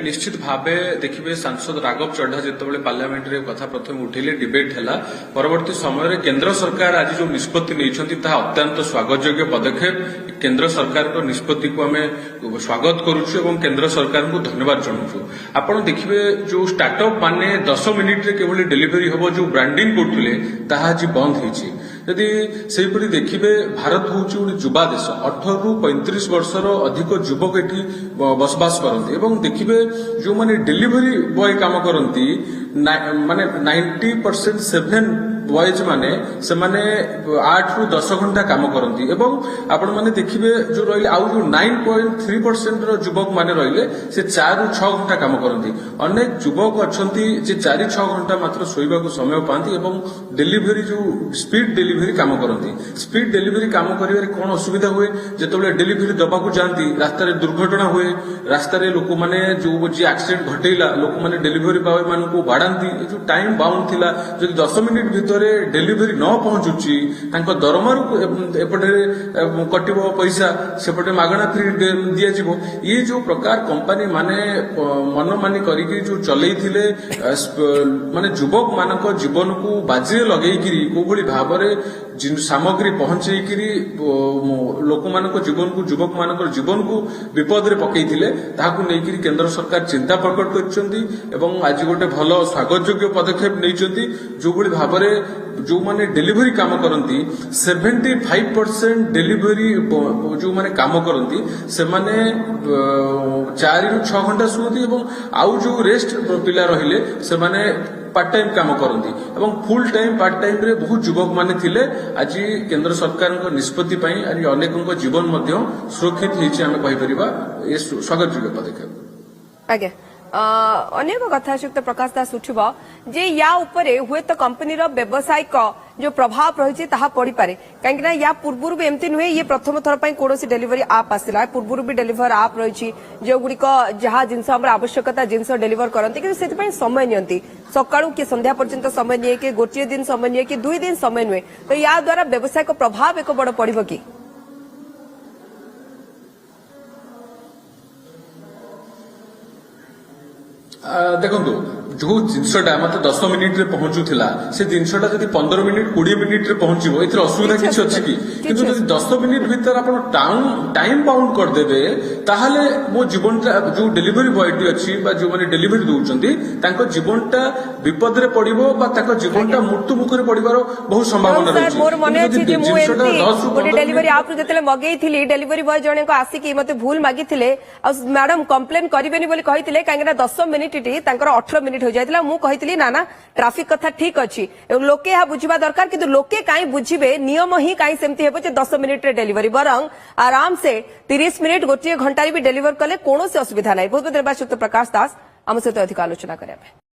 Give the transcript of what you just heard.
निश्चित भावे देखिए सांसद राघव चड्ढा जिते पार्लियामेंट रे कथा प्रथम उठिले डिबेट है परवर्ती समय केंद्र सरकार आज जो निष्पत्ति नहीं अत्यंत स्वागतयोग्य पदक्षेप केंद्र सरकार को निष्पत्ति को आम स्वागत करुचु और केंद्र सरकार को धन्यवाद जनाऊँ। आपड़ देखिए जो स्टार्टअप माने 10 मिनिट रे केवल डेलीवरी हम जो ब्रांडिंग करते आज बंद होती यदि सेहीपरि देखिए भारत हूँ गोटे युवा देश 18 ରୁ 35 वर्षर अधिक युवक एटी बसवास करते देखिए जो माने डिलीवरी बॉय काम करती माने 90% 7 बॉयज माने से माने 8 ରୁ 10 घंटा काम करती आपण माने देखिए जो रही आउ जो 9.3% युवक माने रहिले से 4 ରୁ 6 घंटा काम करती अनेक युवक अच्छी जे 4-6 घंटा मात्र शोइबा को समय पाती डेलीवरी जो स्पीड डेलीवरी काम करती स्पीड डेलीवरी काम करिवारे कौन असुविधा हुए जेतबेले डेलीवरी दबा को जाती रास्तार दुर्घटना हुए रास्तार लोक माने जो जी एक्सीडेंट घटेला लोक माने डेलीवरी बॉय मान को बाड़ाती जो टाइम बाउंड थिला जो 10 मिनिट भितर डेलीवरी न पहुंचुची तांको दरमारू एपटे कटिबो पैसा सेपटे मागणा फ्री दिया जिवो ये जो प्रकार कंपनी माने मनमानी करिकि जो चलैथिले माने युवक मानक जीवन को बाजी लगेइकिरी कोभली भाबरे सामग्री पहुंचेइकिरी लोक मानक जीवन को युवक मानक जीवन को विपद रे पकईथिले ताहाकु नेइकिरी केंद्र सरकार चिंता प्रकट करछंती एवं आज गोटे भलो स्वागतयोग्य पदक्षेप नेइछंती जो भली भाबरे जो माने डेलीवरी काम करती 75% डेलीवरी जो माने काम करती से माने 4 ରୁ 6 घंटा शुती आउ जो रेस्ट पिला रहिले से माने पार्ट टाइम काम करती फुल टाइम पार्ट टाइम रे बहुत युवक माने थिले आज केंद्र सरकार निष्पत्ति आज अनेकों जीवन सुरक्षित होती आम कहीपर ये स्वागतयोग्य पदक्षेप आज्ञा अनेक कथा श्रीयुक्त प्रकाश दास उठिब जे या उपरे हुए तो कंपनी व्यवसायिक जो प्रभाव रही पड़ पारे कहीं या पूर्व भी एमती नुहे ये प्रथम थर कौन डेलीवरी आप आसला पूर्व भी डेलीवर आप रही जो गुड़िक जहाँ जिनस आवश्यकता जिनस डेलीवर करती कि समय नियंती सकाळू कि संध्या पर्यंत समय निए कि गोटे दिन समय निए कि 2 दिन समय नुहे तो या द्वारा व्यवसायिक प्रभाव एक बड़ पड़ो कि देखो जो जिनसटा मत 10 मिनिट रे पहुंचुला से जिनसटा जब 15 मिनिट 20 मिनिट रे पहुंचो ए असुविधा किसी अच्छी कि किंतु जब 10 मिनिट भीतर आप टाइम बाउंड करदेवे ताहले मो जीवन जो डेलीवरी बॉयटी अच्छी जो मैंने डेलीवरी दौरान जीवनटा विपद रे पड़ो जीवनटा मृत्यु मुखर पड़ार बहुत संभावना रही डेलीवरी आप मगेई डेलीवरी बॉय जने को आसिक मत भूल मागी मैडम कंप्लेन करेनि कही कहीं 10 मिनिट 18 मिनिट हो जाइतिला मु कहितली ना ट्रैफिक कथा ठीक अछि लोके हा बुझिबा दरकार किंतु लोके काई बुझिबे नियम ही काई सेमति हेबो जे 10 मिनिट रे डेलीवरी बरंग आराम से 30 मिनिट गोटे घंटा भी डेलीवर कले कोनोसी असुविधा नाही। बहुत बहुत धन्यवाद प्रकाश दास आम सहित अधिक आलोचना करबे।